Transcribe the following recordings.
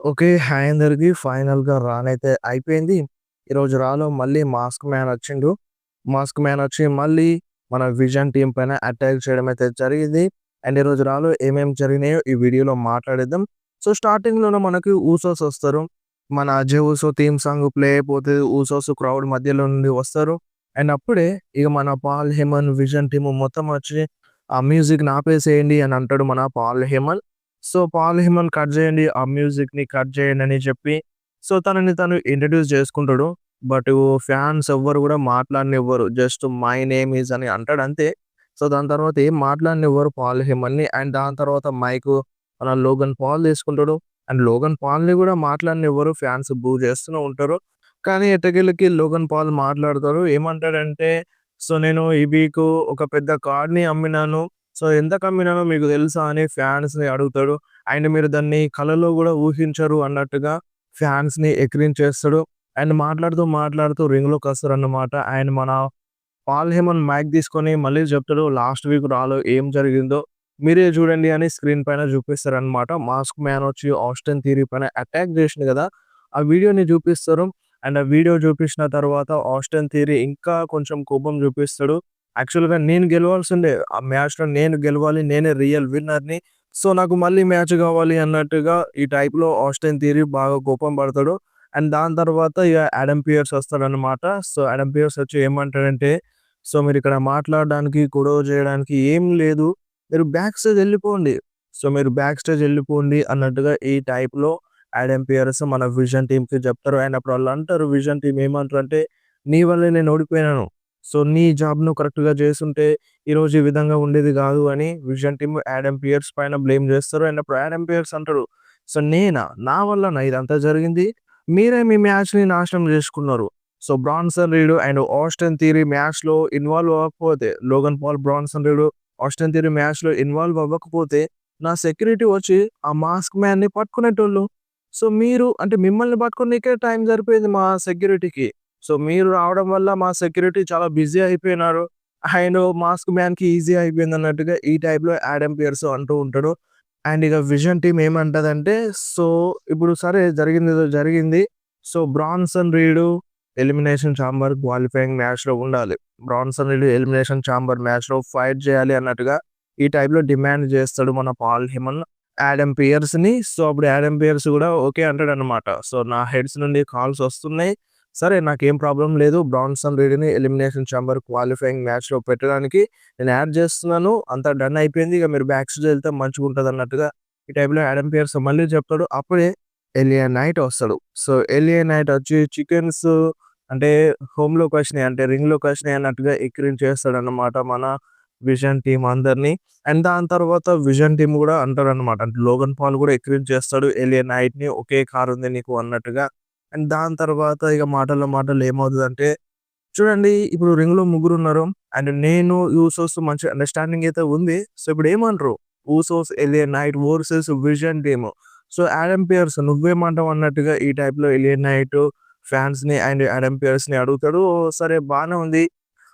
Okay. Hi అందరికి. ఫైనల్‌గా రానైతే అయిపోయింది. ఈరోజు రాలో మళ్ళీ మాస్క్ మ్యాన్ వచ్చిండు. మాస్క్ మ్యాన్ వచ్చి మళ్ళీ మన విజన్ టీమ్ పైన అటాక్ చేయడం అయితే జరిగింది. అండ్ ఈరోజు రాలో ఏమేమి జరిగినాయో ఈ వీడియోలో మాట్లాడేద్దాం. సో, స్టార్టింగ్‌లోనే మనకి ఊసోస్ వస్తారు. మన 'అజయ్ ఊసో' థీమ్ సాంగ్ ప్లే అయిపోతది. ఊసోస్ క్రౌడ్ మధ్యలో నుండి వస్తారు. అండ్ అప్పుడే ఇక మన పాల్ హేమన్ విజన్ టీమ్ మొత్తం వచ్చి ఆ మ్యూజిక్‌ని ఆపేసేయండి అని అంటాడు మన Paul Heyman. So, Paul Heyman cut జేయండి. ఆ మ్యూజిక్‌ని కట్ జేయండని చెప్పి, సో, తనని తను ఇంట్రొడ్యూస్ చేసుకుంటాడు. బటు ఫ్యాన్స్ ఎవ్వరు గూడా మాట్లాడనివ్వరు. జస్ట్ మై నేమ్ ఈజ్ అని అంటాడంతే. సో, దాని తర్వాత ఏం మాట్లాడనివ్వరు పాల్ హేమన్‌ని. అండ్ దాని తర్వాత మైకు మన లోగన్ పాల్ తీసుకుంటాడు. అండ్ లోగన్ పాల్‌ని గూడా మాట్లాడనివ్వరు. ఫ్యాన్స్ బూ చేస్తూనే ఉంటారు. కానీ ఎట్టకేలకి లోగన్ పాల్ మాట్లాడతారు. ఏమంటాడంటే, "సో, నేను ఈ వీకు ఒక పెద్ద కార్డ్‌ని అమ్మినాను. సో, ఎంతకమ్మినానో మీకు తెలుసా?" అని ఫ్యాన్స్‌ని అడుగుతాడు. అండ్ మీరు దాన్ని కలలో గూడా ఊహించరు అన్నట్టుగా ఫ్యాన్స్‌ని ఎక్కిరించేస్తాడు. అండ్ మాట్లాడుతూ రింగ్‌లోకొస్తారన్నమాట. అండ్ మన పాల్ హేమన్ మైక్ తీసుకొని మళ్ళీ చెప్తాడు, "లాస్ట్ వీక్ రాలో ఏం జరిగిందో మీరే చూడండి" అని స్క్రీన్ పైన చూపిస్తారనమాట. మాస్క్ మ్యాన్ వచ్చి ఆస్టిన్ థియరీ పైన అటాక్ చేసిండు గదా! ఆ వీడియోని చూపిస్తారు. అండ్ ఆ వీడియో చూపించిన తర్వాత ఆస్టిన్ థియరీ ఇంకా కొంచెం కోపం చూపిస్తాడు. యాక్చువల్‌గా నేను గెలవాల్సిందే. ఆ మ్యాచ్‌లో నేను గెలవాలి. నేనే రియల్ విన్నర్‌ని. సో, నాకు మళ్ళీ మ్యాచ్ కావాలి అన్నట్టుగా ఈ టైప్‌లో ఆస్టిన్ థియరీ బాగా కోపం పడతాడు. అండ్ దాని తర్వాత ఇగ ఆడమ్ పియర్స్ వస్తాడనమాట. సో, ఆడమ్ పియర్స్ వచ్చి ఏమంటాడంటే, "సో, మీరిక్కడ మాట్లాడడానికి, గొడవ చేయడానికి ఏం లేదు. మీరు బ్యాక్ స్టేజ్ ఎళ్ళిపోండి. సో, మీరు బ్యాక్ స్టేజ్ ఎళ్ళిపోండి" అన్నట్టుగా ఈ టైప్‌లో ఆడమ్ పియర్స్ మన విజన్ టీమ్‌కి చెప్తారు. అండ్ అప్పుడు ఆళ్ళంటారు విజన్ టీమ్ ఏమంటారంటే, "నీ వల్లే నేను ఓడిపోయినాను. సో, నీ జాబ్ నువ్వు కరెక్ట్‌గా చేసుంటే ఈరోజు ఈ విధంగా ఉండేది గాదు" అని విజన్ టీమ్ ఆడమ్ పియర్స్ పైన బ్లేమ్ చేస్తారు. అండ్ అప్పుడు ఆడమ్ పియర్స్ అంటాడు, "సో, నేనా? నా వల్లనా ఇదంతా జరిగింది? మీరే మీ మ్యాచ్‌ని నాశనం జేసుకున్నారు. So, Bronson Reed and Austin Theory మ్యాచ్‌లో ఇన్వాల్వ్ అవ్వకపోతే, Logan Paul, Bronson Reed, Austin Theory మ్యాచ్‌లో ఇన్వాల్వ్ అవ్వకపోతే, నా సెక్యూరిటీ వచ్చి ఆ మాస్క్ మ్యాన్‌ని పట్టుకునేటోళ్ళు. సో, మీరు అంటే మిమ్మల్ని పట్టుకోనీకే టైం సరిపోయింది మా సెక్యూరిటీకి. సో, మీరు రావడం వల్ల మా సెక్యూరిటీ చాలా బిజీ అయిపోయినారు. అండ్ మాస్క్ మ్యాన్‌కి ఈజీ అయిపోయిందన్నట్టుగా ఈ టైప్‌లో ఆడమ్ పియర్స్ అంటూ ఉంటాడు. అండ్ ఇక విజన్ టీమ్ ఏమంటదంటే, సో, ఇప్పుడు సరే జరిగిందేదో జరిగింది. So, Bronson Reed elimination chamber qualifying మ్యాచ్‌లో ఉండాలి. బ్రాన్సన్ రీడ్ ఎలిమినేషన్ చాంబర్ మ్యాచ్‌లో ఫైట్ చేయాలి అన్నట్టుగా ఈ టైప్‌లో డిమాండ్ చేస్తాడు మన పాల్ హేమన్ ఆడమ్ పియర్స్‌ని. సో, అప్పుడు ఆడమ్ పియర్స్ కూడా ఓకే అంటాడన్నమాట. సో, నా హెడ్స్ నుండి కాల్స్ వస్తున్నాయి. సరే నాకేం ప్రాబ్లమ్ లేదు. బ్రాన్సన్ రీడ్‌ని ఎలిమినేషన్ చాంబర్ క్వాలిఫైయింగ్ మ్యాచ్‌లో పెట్టడానికి నేను యాడ్ చేస్తున్నాను. అంతా డన్ అయిపోయింది. ఇక మీరు బ్యాక్ స్టేజ్ ఎళ్తే మంచిగుంటదన్నట్టుగా ఈ టైప్‌లో ఆడమ్ పియర్స్ మళ్ళీ చెప్తాడు. అప్పుడే ఎలియా నైట్ వస్తాడు. సో, ఎలియా నైట్ వచ్చి చికెన్స్ అంటే హోమ్‌లోకొచ్చినాయి అంటే రింగ్‌లోకొచ్చినాయి అన్నట్టుగా ఎక్కిరించేస్తాడన్నమాట మన విజన్ టీమ్ అందరిని. అండ్ దాని తర్వాత విజన్ టీమ్ గూడా అంటారన్నమాట. అంటే లోగన్ పాల్ గూడా ఎక్కిరించేస్తాడు ఎలియా నైట్‌ని. ఒకే కార్ ఉంది నీకు అన్నట్టుగా. అండ్ దాని తర్వాత ఇక మాటల్లో మాటల్లో ఏమవుతదంటే చూడండి ఇప్పుడు రింగ్‌లో ముగ్గురున్నారు. అండ్ నేను, యూసోస్ మంచి అండర్‌స్టాండింగ్ అయితే ఉంది. సో, ఇప్పుడేమంటరు? Usos, LA Knight versus Vision team. So, Adam Pearce నువ్వేమంటావు అన్నట్టుగా ఈ టైప్‌లో ఎలియా నైట్ ఫ్యాన్స్‌ని అండ్ ఆడమ్ పియర్స్‌ని అడుగుతాడు. సరే బానే ఉంది.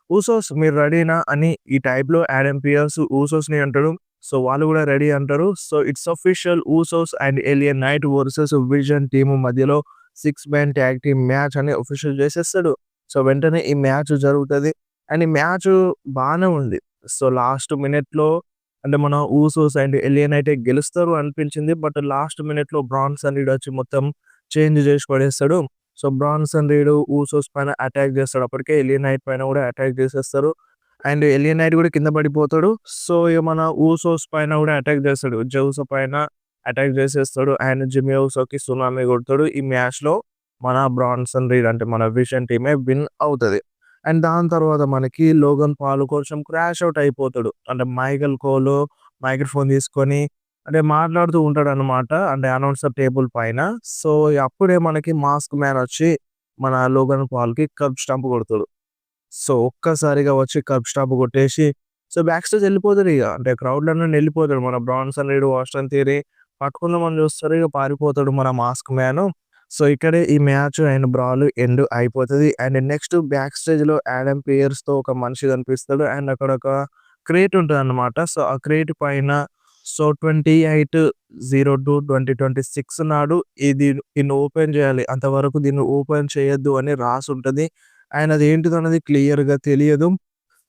ఊసోస్ మీరు రెడీనా? అని ఈ టైప్‌లో ఆడమ్ పియర్స్ ఊసోస్‌ని అంటాడు. సో, వాళ్ళు గూడా రెడీ అంటారు. So, it's official Usos and LA Knight versus Vision team మధ్యలో 6 మ్యాన్ టాగ్ టీమ్ మ్యాచ్ అని అఫీషియల్ చేసేస్తాడు. సో, వెంటనే ఈ మ్యాచ్ జరుగుతది. అండ్ ఈ మ్యాచ్ బానే ఉంది. సో, లాస్ట్ మినిట్‌లో అంటే మన ఊసోస్ అండ్ ఎలియన్ అయితే గెలుస్తారు అనిపించింది. బట్ లాస్ట్ మినిట్‌లో బ్రాన్సన్ రీడ్ వచ్చి మొత్తం చేంజ్ చేసి పడేస్తాడు. సో, బ్రాన్సన్ రీడ్ ఊసోస్ పైన అటాక్ చేస్తాడు. అప్పటికే ఎలియన్ నైట్ పైన కూడా అటాక్ చేసేస్తారు. అండ్ ఎలియన్ నైట్ కూడా కింద పడిపోతాడు. సో, ఇగ మన ఊసోస్ పైన కూడా అటాక్ చేస్తాడు. జౌస్ పైన అటాక్ చేసేస్తాడు. అండ్ జిమ్మీ ఊసోకి సునామీ కొడతాడు. ఈ మ్యాచ్‌లో మన బ్రాన్సన్ రీడ్ అంటే మన విజన్ టీమే విన్ అవుతది. అండ్ దాని తర్వాత మనకి లోగన్ పాల్ కొంచెం క్రాష్ ఔట్ అయిపోతాడు. అంటే మైకెల్ కోల్ మైక్రోఫోన్ తీసుకొని అంటే మాట్లాడుతూ ఉంటాడనమాట. అంటే అనౌన్సర్ టేబుల్ పైన. సో, అప్పుడే మనకి మాస్క్ మ్యాన్ వచ్చి మన లోగన్ పాల్‌కి కర్బ్ స్టాంప్ కొడతాడు. సో, ఒక్కసారిగా వచ్చి కర్బ్ స్టాంప్ కొట్టేసి సో, బ్యాక్ స్టేజ్ ఎళ్ళిపోతాడిగ. అంటే క్రౌడ్‌లో నుండి ఎళ్ళిపోతాడు. మన బ్రాన్సన్ రీడ్, ఆస్టిన్ థియరీ పట్టుకుందామని చూస్తారు. ఇగ పారిపోతాడు మన మాస్క్ మ్యాన్. సో, ఇక్కడే ఈ మ్యాచ్ అండ్ బ్రాల్ ఎండ్ అయిపోతది. అండ్ నెక్స్ట్ బ్యాక్ స్టేజ్‌లో ఆడమ్ పియర్స్‌తో ఒక మనిషి కనిపిస్తాడు. అండ్ అక్కడ ఒక క్రేట్ ఉంటదన్నమాట. సో, ఆ క్రేట్ పైన సో 28/02/2026 నాడు దీన్ని ఓపెన్ చేయాలి. అంతవరకు దీన్ని ఓపెన్ చేయొద్దు అని రాసుంటది. అండ్ అదేంటిదన్నది క్లియర్‌గా తెలియదు.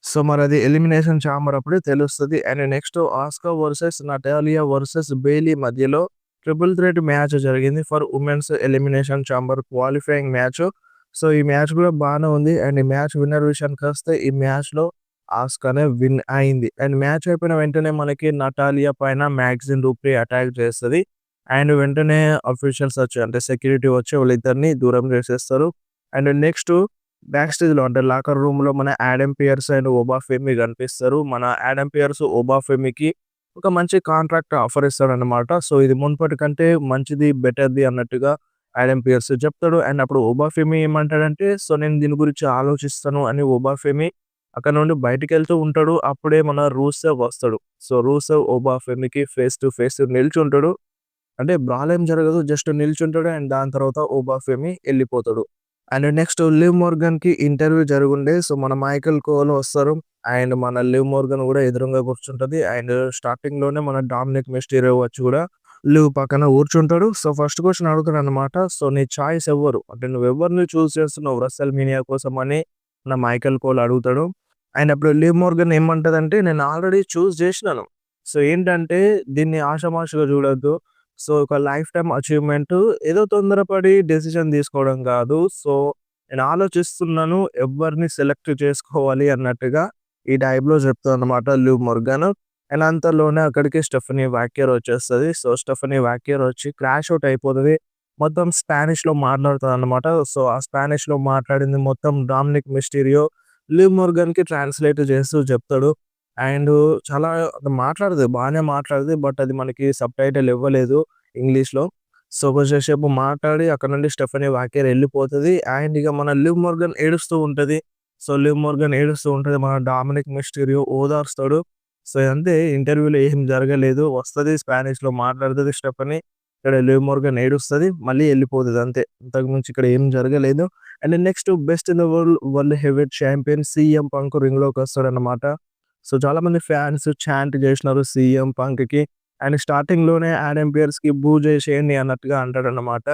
సో, మరది ఎలిమినేషన్ చాంబర్ అప్పుడే తెలుస్తది. And next Asuka versus Natalya versus Bayley మధ్యలో ట్రిపుల్ థ్రెట్ మ్యాచ్ జరిగింది for women's elimination chamber qualifying match. So, ఈ మ్యాచ్ కూడా బానే ఉంది. అండ్ ఈ మ్యాచ్ విన్నర్ విషయానికొస్తే ఈ మ్యాచ్‌లో ఆస్కానే విన్ అయింది. అండ్ మ్యాచ్ అయిపోయిన వెంటనే మనకి నటాలియా పైన మ్యాగ్జిన్ డూప్రీ అటాక్ చేస్తది. అండ్ వెంటనే అఫీషియల్స్ వచ్చి అంటే సెక్యూరిటీ వచ్చి వాళ్ళిద్దరిని దూరం చేసేస్తారు. అండ్ నెక్స్ట్ బ్యాక్ స్టేజ్‌లో అంటే లాకర్ రూమ్‌లో మన యాడమ్ పియర్స్ అండ్ ఒబా ఫెమీ కనిపిస్తారు. మన యాడమ్ పియర్స్ ఒబా ఫెమీకి ఒక మంచి కాంట్రాక్ట్ ఆఫర్ ఇస్తాడన్నమాట. సో, ఇది మునుపటి కంటే మంచిది, బెటర్‌ది అన్నట్టుగా యాడమ్ పియర్స్ చెప్తాడు. అండ్ అప్పుడు ఒబా ఫెమీ ఏమంటాడంటే, సో, నేను దీని గురించి ఆలోచిస్తాను అని ఒబా ఫెమీ అక్కడ నుండి బయటికెళ్తూ ఉంటాడు. అప్పుడే మన రూసెవ్ వస్తాడు. సో, రూసెవ్ ఒబా ఫెమీకి ఫేస్ టు ఫేస్ నిల్చుంటాడు. అంటే బ్రాల్ ఏం జరగదు. జస్ట్ నిల్చుంటాడు. అండ్ దాని తర్వాత ఒబా ఫెమీ ఎళ్ళిపోతాడు. అండ్ నెక్స్ట్ లివ్ మోర్గన్‌కి ఇంటర్వ్యూ జరుగుండే. సో, మన మైకెల్ కోల్ వస్తారు. అండ్ మన లివ్ మోర్గన్ గూడా ఎదురుంగా కూర్చుంటది. అండ్ స్టార్టింగ్‌లోనే మన డామినిక్ మిస్టీరియో వచ్చి గూడా లివ్ పక్కన కూర్చుంటాడు. సో, ఫస్ట్ క్వెషన్ అడుగుతాడనమాట. సో, నీ చాయిస్ ఎవ్వరు? అంటే నువ్వెవరిని చూజ్ చేస్తున్నావు రెస్సల్ మీనియా కోసం అని మన మైకెల్ కోల్ అడుగుతాడు. అండ్ అప్పుడు లివ్ మోర్గన్ ఏమంటదంటే, నేను ఆల్రెడీ చూజ్ జేసినాను. సో, ఏంటంటే దీన్ని ఆషామాషీగా చూడొద్దు. సో, ఒక లైఫ్ టైమ్ అచీవ్‌మెంట్ ఏదో తొందరపడి డెసిషన్ తీసుకోవడం కాదు. సో, నేను ఆలోచిస్తున్నాను ఎవ్వరిని సెలెక్ట్ చేసుకోవాలి అన్నట్టుగా ఈ టైప్‌లో చెప్తాడన్నమాట లివ్ మొర్గాన్. అండ్ అంతలోనే అక్కడికి స్టెఫనీ వాక్యర్ వచ్చేస్తది. సో, స్టెఫనీ వాక్యర్ వచ్చి క్రాష్ ఔట్ అయిపోతది. మొత్తం స్పానిష్‌లో మాట్లాడుతదన్నమాట. సో, ఆ స్పానిష్‌లో మాట్లాడింది మొత్తం డామినిక్ మిస్టీరియో లివ్ మొర్గాన్‌కి ట్రాన్స్‌లేట్ చేస్తూ చెప్తాడు. అండ్ చాలా మాట్లాడదు. బానే మాట్లాడదు. బట్ అది మనకి సబ్‌టైటిల్ ఇవ్వలేదు ఇంగ్లీష్‌లో. సో, కొంచెం సేపు మాట్లాడి అక్కడి నుండి స్టెఫనీ వాకియర్ ఎళ్ళిపోతది. అండ్ ఇగ మన లివ్ మోర్గన్ ఏడుస్తూ ఉంటది. సో, లివ్ మోర్గన్ ఏడుస్తూ ఉంటది. మన డామినిక్ మిస్టీరియో ఓదారుస్తాడు. సో, అంతే ఇంటర్వ్యూలో ఏం జరగలేదు. వస్తది స్పానిష్‌లో మాట్లాడుతది స్టెఫనీ. ఇక్కడ లివ్ మోర్గన్ ఏడుస్తది. మళ్ళీ ఎళ్ళిపోతది అంతే. అంతకు మించి ఇక్కడ ఏం జరగలేదు. And next best in the world heavyweight champion CM Punk రింగ్‌లోకొస్తాడన్నమాట. సో, చాలామంది ఫ్యాన్స్ చాంట్ జేసినారు సీఎం పంక్‌కి. ఆయన స్టార్టింగ్‌లోనే యాడమ్ పియర్స్‌కి బూ జేసేయండి అన్నట్టుగా అంటాడన్నమాట.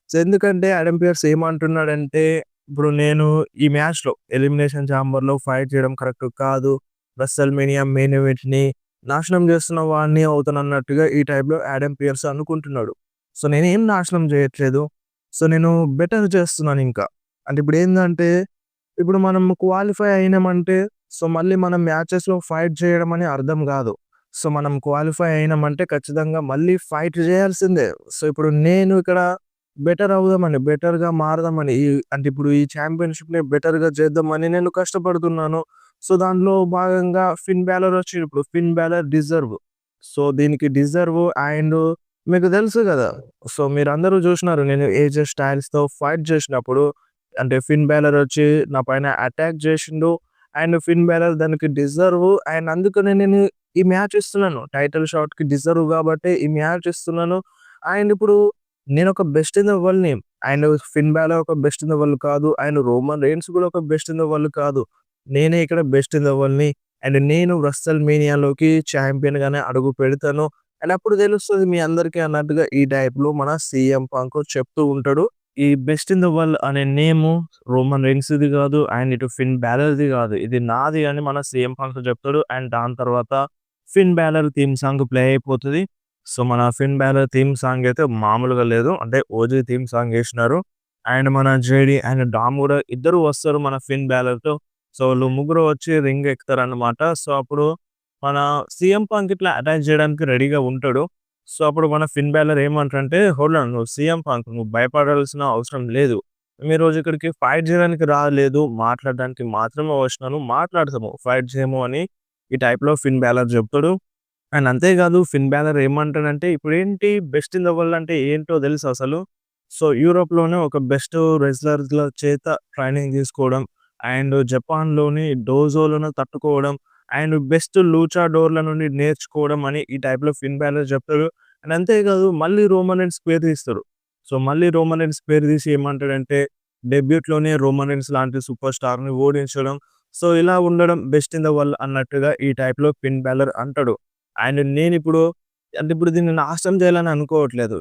సో, ఎందుకంటే యాడమ్ పియర్స్ ఏమంటున్నాడంటే, ఇప్పుడు నేను ఈ మ్యాచ్‌లో ఎలిమినేషన్ చాంబర్‌లో ఫైట్ చేయడం కరెక్ట్ కాదు. రెస్సల్‌మేనియా మెయిన్ ఈవెంట్‌ని నాశనం చేస్తున్న వాడిని అవుతానన్నట్టుగా ఈ టైప్‌లో యాడమ్ పియర్స్ అనుకుంటున్నాడు. సో, నేనేం నాశనం చేయట్లేదు. సో, నేను బెటర్ చేస్తున్నానింకా. అంటే ఇప్పుడేందంటే, ఇప్పుడు మనం క్వాలిఫై అయినామంటే సో, మళ్ళీ మనం మ్యాచెస్‌లో ఫైట్ చేయడం అని అర్థం గాదు. సో, మనం క్వాలిఫై అయినామంటే ఖచ్చితంగా మళ్ళీ ఫైట్ జేయాల్సిందే. సో, ఇప్పుడు నేను ఇక్కడ బెటర్ అవుదామని, బెటర్‌గా మారదామని అంటే ఇప్పుడు ఈ ఛాంపియన్‌షిప్‌ని బెటర్‌గా చేద్దామని నేను కష్టపడుతున్నాను. సో, దాంట్లో భాగంగా ఫిన్ బాలర్ వచ్చిండు. ఇప్పుడు ఫిన్ బాలర్ డిజర్వ్. సో, దీనికి డిజర్వ్ అండ్ మీకు తెలుసు గదా! సో, మీరందరూ జూషినారు నేను ఏజే స్టైల్స్‌తో ఫైట్ జేసినప్పుడు అంటే ఫిన్ బాలర్ వచ్చి నా పైన అటాక్ జేషిండు. అండ్ ఫిన్ బాలర్ దానికి డిజర్వ్ అండ్ అందుకనే నేను ఈ మ్యాచ్ ఇస్తున్నాను. టైటిల్ షాట్‌కి డిజర్వ్ గాబట్టే ఈ మ్యాచ్ ఇస్తున్నాను. అండ్ ఇప్పుడు నేనొక best in the వరల్డ్‌ని. And Finn బాలర్ ఒక బెస్ట్ ఇన్ ద వరల్డ్ కాదు. అండ్ రోమన్ రెయిన్స్ కూడా ఒక బెస్ట్ ఇన్ ద వరల్డ్ కాదు. నేనే ఇక్కడ బెస్ట్ ఇన్ ద వరల్డ్‌ని. అండ్ నేను రెస్సల్ మేనియాలోకి ఛాంపియన్‌గానే అడుగు పెడతాను. అండ్ అప్పుడు తెలుస్తది మీ అందరికీ అన్నట్టుగా ఈ టైప్‌లో మన సీఎం పంక్ చెప్తూ ఉంటాడు. ఈ బెస్ట్ ఇన్ ద వరల్డ్ అనే నేము రోమన్ రెయిన్స్‌ది గాదు. అండ్ ఇటు ఫిన్ బాలర్‌ది గాదు. ఇది నాది అని మన సీఎం పంక్ చెప్తాడు. అండ్ దాని తర్వాత ఫిన్ బాలర్ థీమ్ సాంగ్ ప్లే అయిపోతది. సో, మన ఫిన్ బాలర్ థీమ్ సాంగ్ అయితే మామూలుగా లేదు. అంటే ఓజీ థీమ్ సాంగ్ ఏసినారు. అండ్ మన జేడీ అండ్ డామ్ గూడా ఇద్దరు వస్తారు మన ఫిన్ బాలర్‌తో. సో, వాళ్ళు ముగ్గురు వచ్చి రింగ్ ఎక్కుతారనమాట. సో, అప్పుడు మన సీఎం పంక్ ఇట్లా అటాక్ చేయడానికి రెడీగా ఉంటాడు. సో, అప్పుడు మన ఫిన్ బాలర్ ఏమంటారంటే, "హోల్డ్ ఆన్ నువ్వు సీఎం పంక్ నువ్వు భయపడాల్సిన అవసరం లేదు. మేము ఈరోజు ఇక్కడికి ఫైట్ చేయడానికి రాలేదు. మాట్లాడడానికి మాత్రమే వచ్చినాను. మాట్లాడతాము. ఫైట్ చేయము" అని ఈ టైప్‌లో ఫిన్ బాలర్ చెప్తాడు. అండ్ అంతేకాదు ఫిన్ బాలర్ ఏమంటాడంటే, "ఇప్పుడేంటి బెస్ట్ ఇన్ ద వరల్డ్ అంటే ఏంటో తెలుసా అసలు? సో, యూరోప్‌లోనే ఒక బెస్ట్ రెజ్లర్‌ల చేత ట్రైనింగ్ తీసుకోవడం, అండ్ జపాన్‌లోని డోజోలను తట్టుకోవడం, అండ్ బెస్ట్ లూచాడోర్‌ల నుండి నేర్చుకోవడం" అని ఈ టైప్‌లో ఫిన్ బాలర్ చెప్తాడు. అండ్ అంతేకాదు మళ్ళీ రోమన్ రీన్స్ పేరు తీస్తాడు. సో, మళ్ళీ రోమన్ రీన్స్ పేరు తీసి ఏమంటాడంటే, డెబ్యూట్‌లోనే రోమన్ రీన్స్ లాంటి సూపర్ స్టార్‌ని ఓడించడం. సో, ఇలా ఉండడం బెస్ట్ ఇన్ ద వరల్డ్ అన్నట్టుగా ఈ టైప్‌లో ఫిన్ బాలర్ అంటాడు. అండ్ నేనిప్పుడు అంటే ఇప్పుడు దీన్ని నాశనం చేయాలని అనుకోవట్లేదు.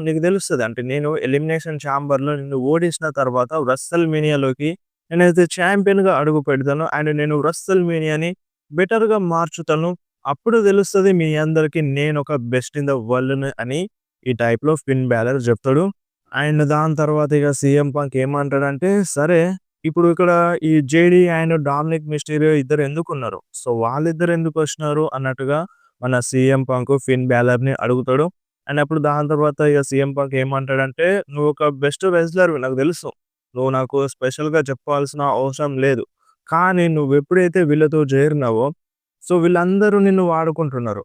నీకు తెలుస్తది. అంటే నేను ఎలిమినేషన్ చాంబర్‌లో నిన్ను ఓడించిన తర్వాత రస్సెల్ మేనియాలోకి నేనైతే చాంపియన్‌గా అడుగు పెడతాను. అండ్ నేను రస్సెల్ మేనియాని బెటర్‌గా మార్చుతాను. అప్పుడు తెలుస్తది మీ అందరికి నేనొక బెస్ట్ ఇన్ ద వరల్డ్‌ని అని ఈ టైప్‌లో ఫిన్ బాలర్ చెప్తాడు. అండ్ దాని తర్వాత ఇక సీఎం పంక్ ఏమంటాడంటే, సరే ఇప్పుడు ఇక్కడ ఈ జేడీ అండ్ డామినిక్ మిస్టీరియో ఇద్దరు ఎందుకున్నారు? సో వాళ్ళిద్దరు ఎందుకొచ్చినారు అన్నట్టుగా మన సీఎం పంక్ ఫిన్ బాలర్‌ని అడుగుతాడు. అండ్ అప్పుడు దాని తర్వాత ఇక సీఎం పంక్ ఏమంటాడంటే, "నువ్వొక బెస్ట్ రెజ్లర్‌వి నాకు తెలుసు. నువ్వు నాకు స్పెషల్‌గా చెప్పాల్సిన అవసరం లేదు. కానీ నువ్వెప్పుడైతే వీళ్ళతో చేరినావో, సో వీళ్ళందరూ నిన్ను వాడుకుంటున్నారు.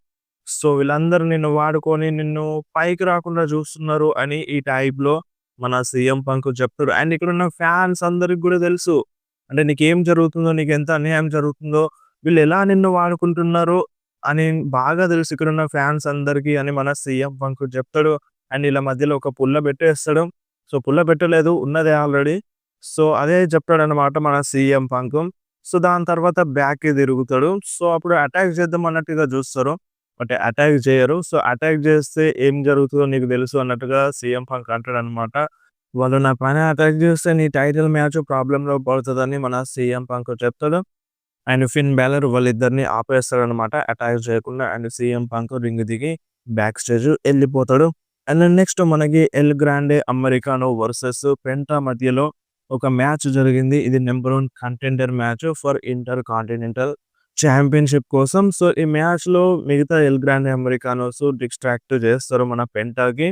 సో వీళ్ళందరూ నిన్ను వాడుకొని నిన్ను పైకి రాకుండా చూస్తున్నారు" అని ఈ టైప్‌లో మన సీఎం పంక్ చెప్తాడు. అండ్ ఇక్కడున్న ఫ్యాన్స్ అందరికి గూడా తెలుసు. అంటే నీకేం జరుగుతుందో, నీకెంత అన్యాయం జరుగుతుందో, వీళ్ళెలా నిన్ను వాడుకుంటున్నారో అని బాగా తెలుసు ఇక్కడున్న ఫ్యాన్స్ అందరికి అని మన సీఎం పంక్ చెప్తాడు. అండ్ ఈళ్ళ మధ్యలో ఒక పుల్ల పెట్టేస్తాడు. సో, పుల్ల పెట్టలేదు ఉన్నదే ఆల్రెడీ. సో, అదే చెప్తాడన్నమాట మన సీఎం పంక్. సో, దాని తర్వాత బ్యాక్‌కి తిరుగుతాడు. సో, అప్పుడు అటాక్ చేద్దాం అన్నట్టుగా చూస్తారు. బట్ అటాక్ చేయరు. సో, అటాక్ చేస్తే ఏం జరుగుతుందో నీకు తెలుసు అన్నట్టుగా సీఎం పంక్ అంటాడన్నమాట. వాళ్ళు నా పైన అటాక్ చేస్తే నీ టైటిల్ మ్యాచ్ ప్రాబ్లమ్‌లో పడతదని మన సీఎం పంక్ చెప్తాడు. అండ్ ఫిన్ బాలర్ వాళ్ళిద్దరిని ఆపేస్తాడనమాట అటాక్ చేయకుండా. అండ్ సీఎం పంక్ రింగ్ దిగి బ్యాక్ స్టేజ్ ఎళ్ళిపోతాడు. అండ్ దెన్ నెక్స్ట్ మనకి El Grande Americano versus Penta మధ్యలో ఒక మ్యాచ్ జరిగింది. ఇది number 1 contender match for intercontinental championship కోసం. సో, ఈ మ్యాచ్‌లో మిగతా ఎల్ గ్రాండే అమెరికానోస్ డిస్ట్రాక్ట్ చేస్తారు మన పెంటాకి.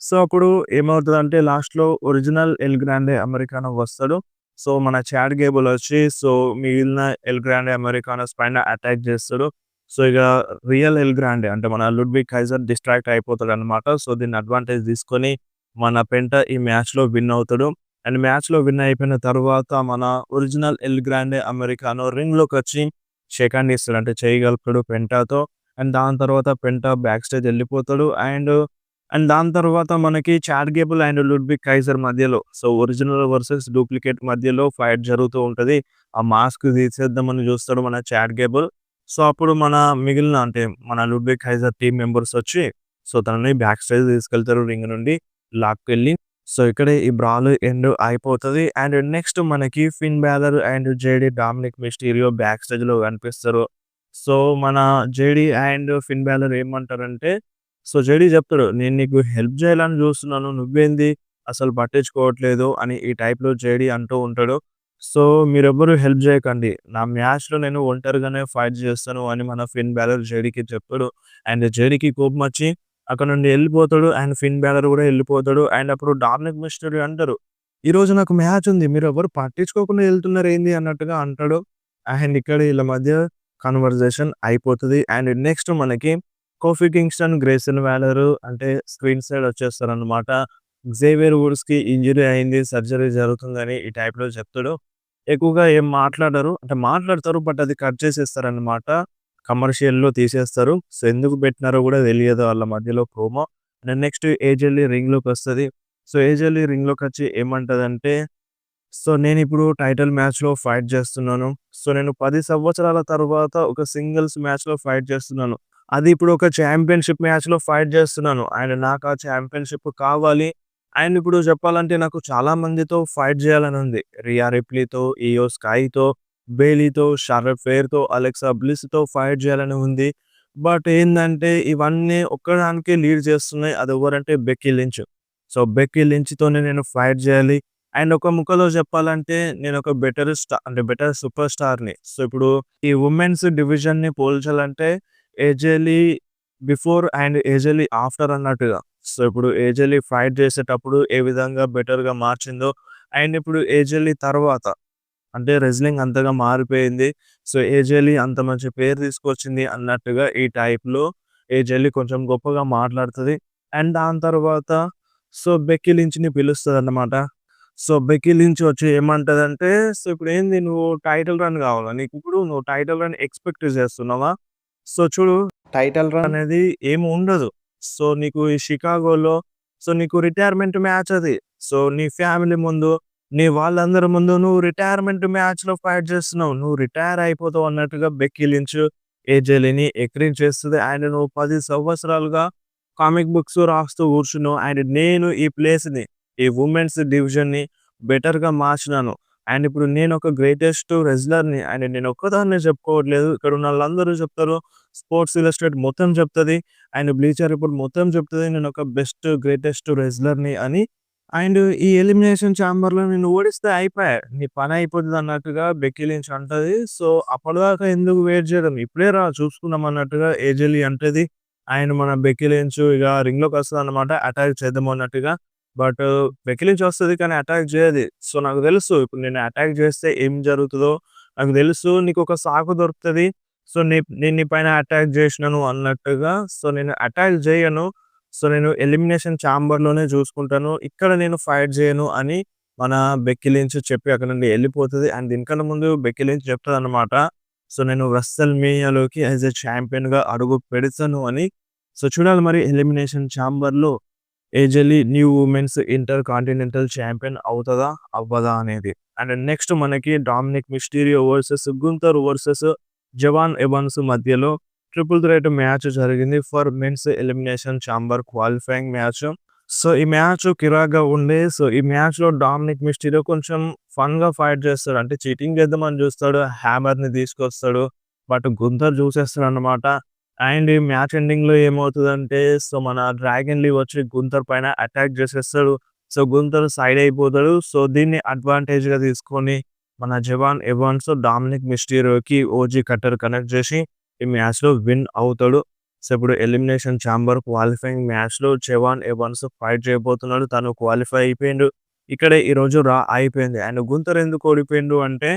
సో, అప్పుడు ఏమవుతదంటే లాస్ట్‌లో ఒరిజినల్ ఎల్ గ్రాండే అమెరికానో వస్తాడు. సో, మన చాడ్ గేబుల్ వచ్చి మిగిలిన ఎల్ గ్రాండే అమెరికానోస్ పైన అటాక్ చేస్తాడు. సో, ఇక రియల్ ఎల్ గ్రాండే అంటే మన లుడ్విగ్ కైజర్ డిస్ట్రాక్ట్ అయిపోతాడనమాట. సో, దీన్ని అడ్వాంటేజ్ తీసుకొని మన పెంట ఈ మ్యాచ్‌లో విన్ అవుతాడు. అండ్ మ్యాచ్‌లో విన్ అయిపోయిన తర్వాత మన ఒరిజినల్ ఎల్ గ్రాండే అమెరికానో రింగ్‌లోకొచ్చి షేక్ హ్యాండ్ ఇస్తాడు. అంటే చెయ్యి కలుపుతాడు పెంటాతో. అండ్ దాని తర్వాత పెంటా బ్యాక్ స్టేజ్ ఎళ్ళిపోతాడు. అండ్ దాని తర్వాత మనకి Chad Gable and Ludwig Kaiser మధ్యలో ఒరిజినల్ వర్సెస్ డూప్లికేట్ మధ్యలో ఫైట్ జరుగుతూ ఉంటది. ఆ మాస్క్ తీసేద్దామని చూస్తాడు మన చాడ్ గేబుల్. సో, అప్పుడు మన మిగిలిన అంటే మన లుడ్విగ్ కైజర్ టీమ్ మెంబర్స్ వచ్చి తనని బ్యాక్ స్టేజ్ తీసుకెళ్తారు రింగ్ నుండి లాక్కెళ్ళి. సో, ఇక్కడే ఈ బ్రాల్ ఎండ్ అయిపోతది. అండ్ నెక్స్ట్ మనకి Finn Balor and JD Dominik Mysterio back స్టేజ్‌లో కనిపిస్తారు. సో, మన జేడీ అండ్ ఫిన్ బాలర్ ఏమంటారంటే, జేడీ చెప్తాడు, "నేను నీకు హెల్ప్ చేయాలని చూస్తున్నాను. నువ్వేంది అసలు పట్టించుకోవట్లేదు" అని ఈ టైప్‌లో జేడీ అంటూ ఉంటాడు. "సో, మీరెవ్వరు హెల్ప్ చేయకండి. నా మ్యాచ్‌లో నేను ఒంటరిగానే ఫైట్ చేస్తాను" అని మన ఫిన్ బాలర్ జేడీకి చెప్తాడు. అండ్ జేడీకి కోపమొచ్చి అక్కడ నుండి ఎళ్ళిపోతాడు. అండ్ ఫిన్ బాలర్ కూడా ఎళ్ళిపోతాడు. అండ్ అప్పుడు డామినిక్ మిస్టరీ అంటారు, "ఈరోజు నాకు మ్యాచ్ ఉంది. మీరెవ్వరు పట్టించుకోకుండా ఎళ్తున్నారేంది" అన్నట్టుగా అంటాడు. అండ్ ఇక్కడ ఈళ్ళ మధ్య కన్వర్జేషన్ అయిపోతది. అండ్ నెక్స్ట్ మనకి కోఫీ కింగ్‌స్టన్, గ్రేసన్ వాలర్ అంటే స్క్రీన్ సైడ్ వచ్చేస్తారనమాట. జేవియర్ వుడ్స్‌కి ఇంజ్యూరీ అయింది. సర్జరీ జరుగుతుందని ఈ టైప్‌లో చెప్తాడు. ఎక్కువగా ఏం మాట్లాడరు. అంటే మాట్లాడతారు. బట్ అది కట్ చేసేస్తారనమాట. కమర్షియల్‌లో తీసేస్తారు. సో, ఎందుకు పెట్టినారో గూడా తెలియదు ఆళ్ళ మధ్యలో ప్రోమో. అండ్ నెక్స్ట్ ఏజెల్లీ రింగ్‌లోకొస్తది. ఏజెల్లీ రింగ్‌లోకొచ్చి ఏమంటదంటే, నేనిప్పుడు టైటిల్ మ్యాచ్‌లో ఫైట్ చేస్తున్నాను. నేను 10 సంవత్సరాల తర్వాత ఒక సింగిల్స్ మ్యాచ్‌లో ఫైట్ చేస్తున్నాను. అది ఇప్పుడు ఒక చాంపియన్‌షిప్ మ్యాచ్‌లో ఫైట్ చేస్తున్నాను. అండ్ నాకు ఆ చాంపియన్‌షిప్ కావాలి. అండ్ ఇప్పుడు చెప్పాలంటే నాకు చాలా మందితో ఫైట్ చేయాలనుంది. రియా రిప్లీతో, ఇయో స్కైతో, బెయిలీతో, షార్లట్ ఫెయిర్‌తో, అలెక్సా బ్లిస్‌తో ఫైట్ చేయాలని ఉంది. బట్ ఏందంటే ఇవన్నీ ఒక్కదానికే లీడ్ చేస్తున్నాయి. అదెవరంటే బెక్కీ లించ్. బెక్కీ లించ్‌తోనే నేను ఫైట్ చేయాలి. అండ్ ఒక ముక్కలో చెప్పాలంటే నేనొక అంటే బెటర్ సూపర్ స్టార్‌ని. ఇప్పుడు ఈ వుమెన్స్ డివిజన్‌ని పోల్చాలంటే ఏజెలీ బిఫోర్ అండ్ ఏజెలీ ఆఫ్టర్ అన్నట్టుగా. ఇప్పుడు ఏజెలీ ఫైట్ చేసేటప్పుడు ఏ విధంగా బెటర్‌గా మార్చిందో అండ్ ఇప్పుడు ఏజెలీ తర్వాత అంటే రెజ్లింగ్ అంతగా మారిపోయింది. ఏజెలీ అంత మంచి పేరు తీసుకొచ్చింది అన్నట్టుగా ఈ టైప్‌లో ఏజెలీ కొంచెం గొప్పగా మాట్లాడుతది. అండ్ దాని తర్వాత బెక్కీ లించ్‌ని పిలుస్తదన్నమాట. బెక్కీ లించ్ వచ్చి ఏమంటదంటే, ఇప్పుడేంది నువ్వు టైటిల్ రన్ కావాలా? నీకిప్పుడు నువ్వు టైటిల్ రన్ ఎక్స్‌పెక్ట్ చేస్తున్నావా? చూడు టైటిల్ రన్ అనేది ఏమి ఉండదు. నీకు ఈ షికాగోలో నీకు రిటైర్మెంట్ మ్యాచ్ అది. నీ ఫ్యామిలీ ముందు, నీ వాళ్ళందరి ముందు నువ్వు రిటైర్మెంట్ మ్యాచ్‌లో ఫైట్ చేస్తున్నావు. నువ్వు రిటైర్ అయిపోతావు అన్నట్టుగా బెక్కీ లించ్ ఏజే లీని ఎక్కిరించేస్తది. అండ్ నువ్వు 10 సంవత్సరాలుగా కామిక్ బుక్స్ రాస్తూ కూర్చున్నావు. అండ్ నేను ఈ ప్లేస్‌ని, ఈ వుమెన్స్ డివిజన్‌ని బెటర్‌గా మార్చినాను. అండ్ ఇప్పుడు నేనొక గ్రేటెస్ట్ రెజ్లర్‌ని అండ్ నేనొక్కదాన్నే చెప్పుకోవట్లేదు. ఇక్కడున్నోళ్ళందరూ చెప్తారు. స్పోర్ట్స్ ఇల్లస్ట్రేట్ మొత్తం చెప్తది. అండ్ బ్లీచర్ రిపోర్ట్ మొత్తం చెప్తది. నేనొక బెస్ట్, గ్రేటెస్ట్ రెజ్లర్‌ని అని. అండ్ ఈ ఎలిమినేషన్ చాంబర్‌లో నిన్ను ఓడిస్తే అయిపాయే. నీ పనయిపోతదన్నట్టుగా బెక్కీ లించ్ అంటది. సో, అప్పటిదాకా ఎందుకు వెయిట్ జేయడం? ఇప్పుడే రా చూసుకుందాం అన్నట్టుగా ఏజే లీ అంటది. అండ్ మన బెక్కీ లించ్ ఇగ రింగ్‌లోకొస్తదన్నమాట. అటాక్ చేద్దాం అన్నట్టుగా. బట్ బెక్కీ లించ్ వస్తది కానీ అటాక్ జేయది. సో, నాకు తెలుసు ఇప్పుడు నేను అటాక్ జేస్తే ఏం జరుగుతదో నాకు తెలుసు. నీకొక సాకు దొరుకుతది. సో, నేను నీ పైన అటాక్ జేసినాను అన్నట్టుగా. సో, నేను అటాక్ జేయను. సో, నేను ఎలిమినేషన్ చాంబర్‌లోనే చూసుకుంటాను. ఇక్కడ నేను ఫైట్ జేయను అని మన బెక్కీ లించ్ చెప్పి అక్కడి నుండి ఎళ్ళిపోతది. అండ్ దీనికన్నా ముందు బెక్కీ లించ్ చెప్తదన్నమాట. సో, నేను రెస్టల్ మేనియాలోకి యాస్ ఎ ఛాంపియన్‌గా అడుగు పెడతాను అని. సో, చూడాలి మరి ఎలిమినేషన్ చాంబర్‌లో AJ Lee new women's intercontinental champion అవుతదా? అవ్వదా? అనేది. అండ్ నెక్స్ట్ మనకి Dominik Mysterio versus Gunther versus Jevon Evans మధ్యలో ట్రిపుల్ థ్రెట్ మ్యాచ్ జరిగింది for men's elimination chamber qualifying match. So, ఈ మ్యాచ్ కిరాక్‌గా ఉండే. సో, ఈ మ్యాచ్‌లో డామినిక్ మిస్టీరియో కొంచెం ఫన్‌గా ఫైట్ చేస్తాడు. అంటే చీటింగ్ చేద్దామని చూస్తాడు. హ్యామర్‌ని తీసుకొస్తాడు. బట్ గుంతర్ చూసేస్తాడన్నమాట. అండ్ ఈ మ్యాచ్ ఎండింగ్‌లో ఏమవుతదంటే సో, మన డ్రాగన్ లీ వచ్చి గుంతర్ పైన అటాక్ చేసేస్తాడు. సో, గుంతర్ సైడ్ అయిపోతాడు. సో, దీన్ని అడ్వాంటేజ్‌గా తీసుకొని మన జవాన్ ఎవాన్స్ డామినిక్ మిస్టీరియోకి ఓజీ కట్టర్ కనెక్ట్ చేసి ఈ మ్యాచ్‌లో విన్ అవుతాడు. సో, ఇప్పుడు ఎలిమినేషన్ చాంబర్ క్వాలిఫైయింగ్ మ్యాచ్‌లో జవాన్ ఎవాన్స్ ఫైట్ చేయబోతున్నాడు. తను క్వాలిఫై అయిపోయిండు. ఇక్కడే ఈరోజు రా అయిపోయింది. అండ్ గుంతర్ ఎందుకు ఓడిపోయిండు అంటే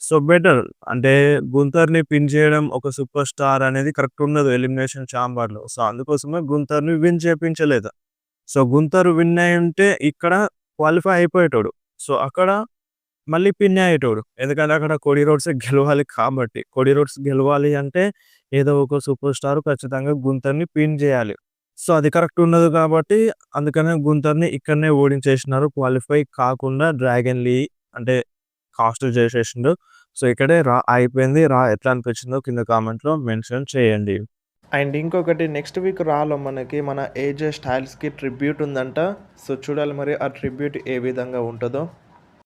సో, బెటర్ అంటే గుంతర్‌ని పిన్ చేయడం ఒక సూపర్ స్టార్ అనేది కరెక్ట్ ఉండదు ఎలిమినేషన్ చాంబర్‌లో. సో, అందుకోసమే గుంతర్‌ని విన్ చేపించలేదు. సో, గుంతర్ విన్ అయ్యుంటే ఇక్కడ క్వాలిఫై అయిపోయేటోడు. సో, అక్కడ మళ్ళీ పిన్నే అయ్యేటోడు. ఎందుకంటే అక్కడ కోడీ రోడ్సే గెలవాలి కాబట్టి. కోడీ రోడ్స్ గెలవాలి అంటే ఏదో ఒక సూపర్ స్టార్ ఖచ్చితంగా గుంతర్‌ని పిన్ జేయాలి. సో, అది కరెక్ట్ ఉండదు కాబట్టి అందుకనే గుంతర్‌ని ఇక్కడనే ఓడించేసినారు. క్వాలిఫై కాకుండా డ్రాగన్ లీ అంటే కాస్ట్ చేసేసిండు. సో, ఇక్కడే రా అయిపోయింది. రా ఎట్లా అనిపించిందో కింద కామెంట్‌లో మెన్షన్ చేయండి. అండ్ ఇంకొకటి నెక్స్ట్ వీక్ రాలో మనకి మన ఏజే స్టైల్స్‌కి ట్రిబ్యూట్ ఉందంట. సో, చూడాలి మరి ఆ ట్రిబ్యూట్ ఏ విధంగా ఉంటదో.